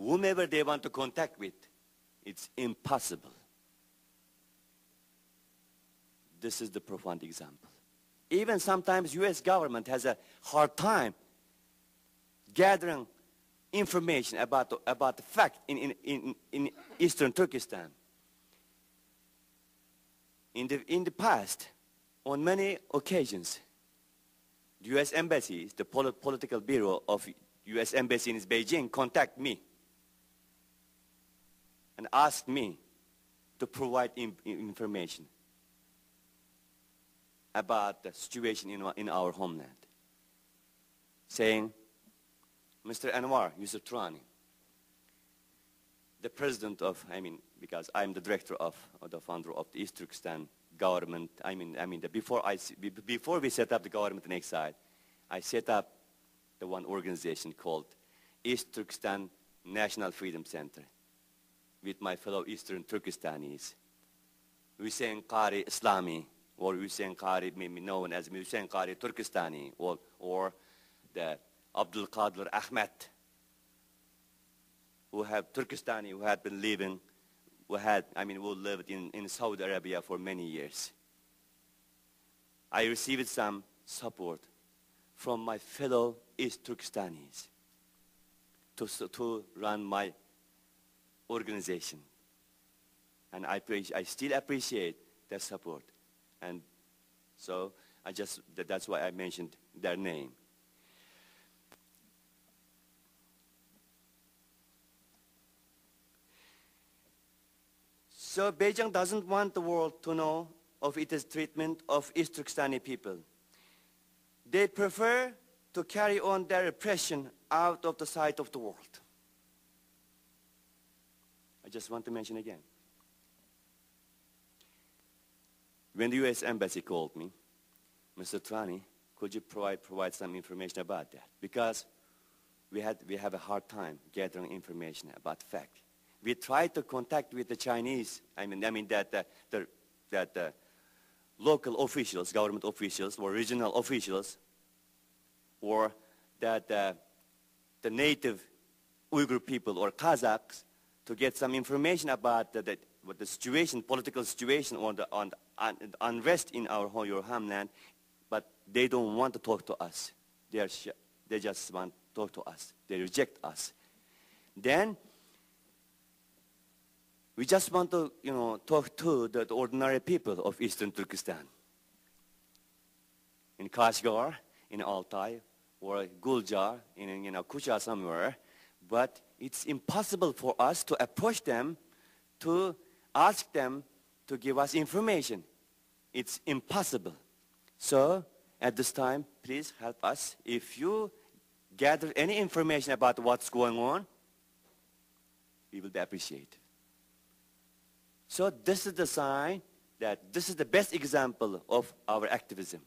whomever they want to contact with, it's impossible. This is the profound example. Even sometimes U.S. government has a hard time gathering information about the fact in eastern Turkestan. In the past, on many occasions, the U.S. Embassy, the political bureau of U.S. Embassy in Beijing, contact me and asked me to provide information about the situation in our homeland, saying, Mr. Anwar Yusuf Turani, the president of, because I'm the director of, or the founder of the East Turkestan government, before we set up the government in Exile, I set up the one organization called East Turkestan National Freedom Center with my fellow Eastern Turkestanis, Hussein Qari Islami, or Hussein Qari, maybe known as Hussein Qari Turkestani, or the Abdul Qadir Ahmed, who had been living, who lived in Saudi Arabia for many years. I received some support from my fellow East Turkestanis to run my organization. And I still appreciate their support. And so that's why I mentioned their name. So Beijing doesn't want the world to know of its treatment of East Turkestani people. They prefer to carry on their repression out of the sight of the world. I just want to mention again. When the U.S. Embassy called me, Mr. Turani, could you provide some information about that? Because we have a hard time gathering information about the fact. We tried to contact with the Chinese, that local officials, government officials, or regional officials, or that the native Uyghur people or Kazakhs, to get some information about the situation, political situation, or the unrest in your homeland, but they don't want to talk to us. They just want to talk to us. They reject us. Then we just want to, talk to the ordinary people of Eastern Turkestan, in Kashgar, in Altai, or Guljar, in Kucha somewhere. But it's impossible for us to approach them, to ask them to give us information. It's impossible. So at this time, please help us. If you gather any information about what's going on, we will be appreciated. So this is the sign that this is the best example of our activism.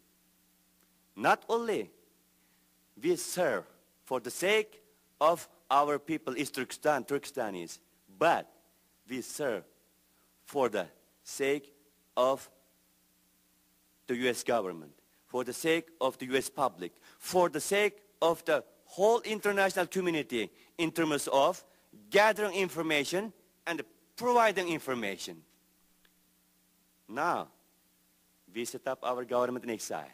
Not only we serve for the sake of our people, East Turkestan, Turkestanis, but we serve for the sake of the U.S. government, for the sake of the U.S. public, for the sake of the whole international community in terms of gathering information and providing information. Now, we set up our government in exile,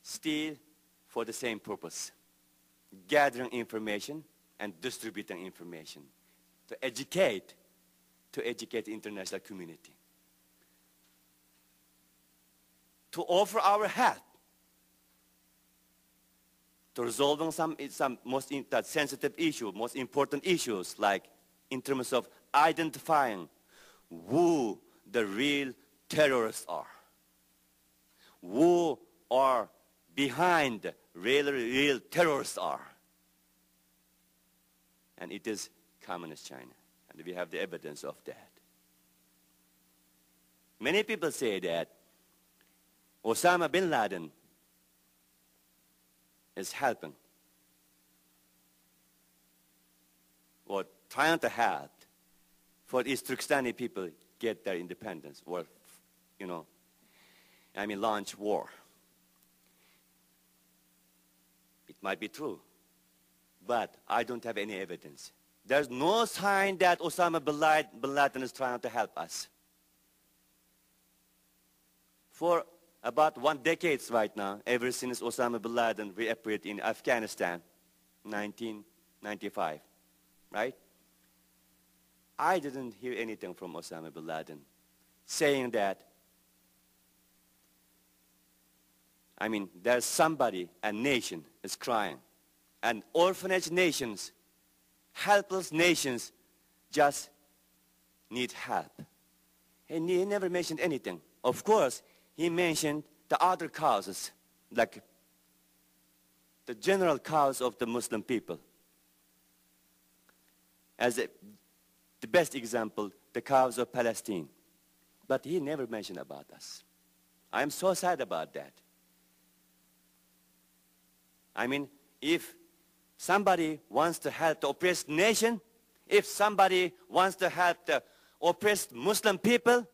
still for the same purpose, gathering information and distributing information to educate the international community, to offer our help to resolving some most sensitive issues, most important issues, like in terms of identifying who the real terrorists are, who are behind the real terrorists are. And it is Communist China, and we have the evidence of that. Many people say that Osama bin Laden is helping, or trying to help, for East Turkestani people get their independence, or, launch war. It might be true, but I don't have any evidence. There's no sign that Osama bin Laden is trying to help us. For about 1 decade right now, ever since Osama bin Laden reappeared in Afghanistan, 1995, right? I didn't hear anything from Osama bin Laden saying that, there's somebody, a nation is crying, and orphanage nations, helpless nations just need help. And he never mentioned anything. Of course, he mentioned the other causes, like the general cause of the Muslim people. As the best example, the cause of Palestine. But he never mentioned about us. I'm so sad about that. If somebody wants to help the oppressed nation, if somebody wants to help the oppressed Muslim people,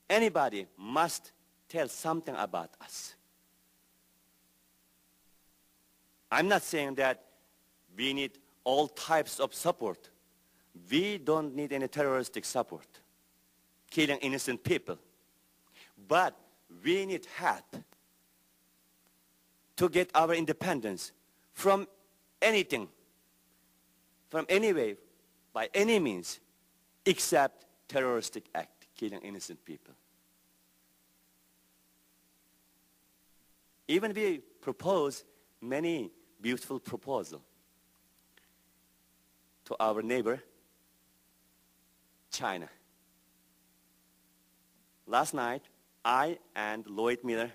anybody must tell something about us. I'm not saying that we need all types of support. We don't need any terroristic support, killing innocent people. But we need help to get our independence from anything, from any way, by any means, except terroristic act, killing innocent people. Even we propose many beautiful proposals to our neighbor, China. Last night, I and Lloyd Miller,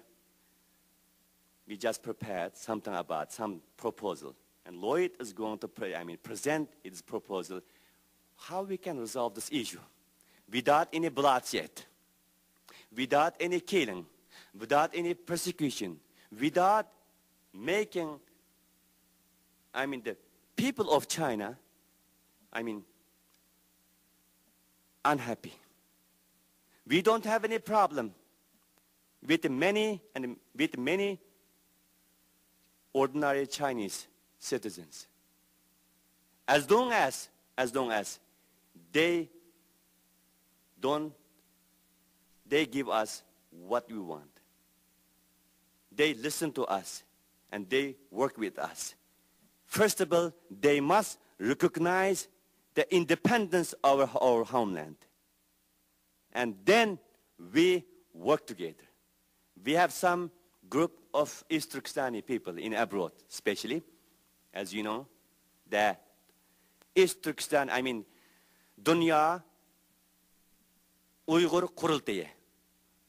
we just prepared something about some proposal. And Lloyd is going to present his proposal, how we can resolve this issue without any bloodshed, without any killing, without any persecution, without making, the people of China, unhappy. We don't have any problem with many ordinary Chinese citizens. As long as they give us what we want. They listen to us and they work with us. First of all, they must recognize the independence of our homeland. And then we work together. We have some group of East Turkistani people in abroad, especially, as you know, the East Turkistan, Dünya Uyghur Qurultayı,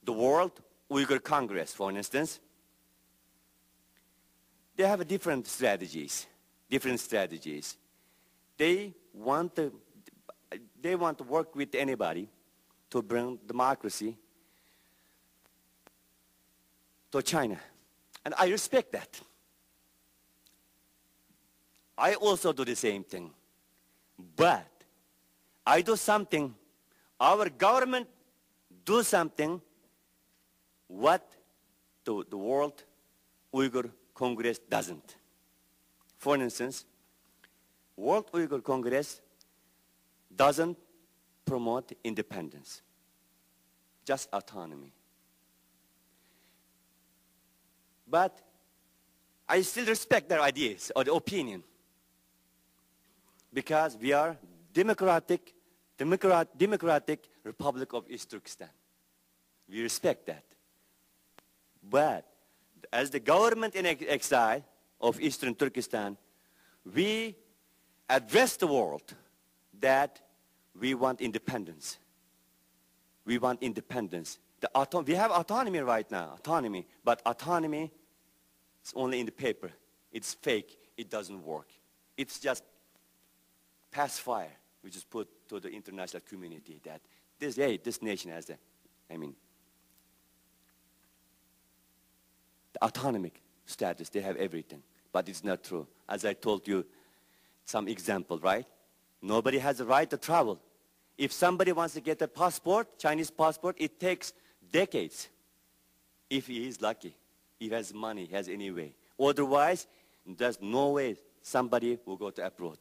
the World Uyghur Congress, for instance. They have different strategies. They want to work with anybody to bring democracy to China. And I respect that. I also do the same thing. But I do something, our government do something what the World Uyghur Congress doesn't. For instance, World Uyghur Congress doesn't promote independence, just autonomy. But I still respect their ideas or the opinion, because we are democratic Republic of East Turkestan. We respect that. But as the government in exile of Eastern Turkestan, we address the world that we want independence. We want independence. We have autonomy right now, but autonomy is only in the paper. It's fake. It doesn't work. It's just pass fire. We just put to the international community that this nation has the autonomic status. They have everything, but it's not true. As I told you, some example, right? Nobody has the right to travel. If somebody wants to get a passport, Chinese passport, it takes decades. If he is lucky, he has money, he has any way. Otherwise, there's no way somebody will go to abroad.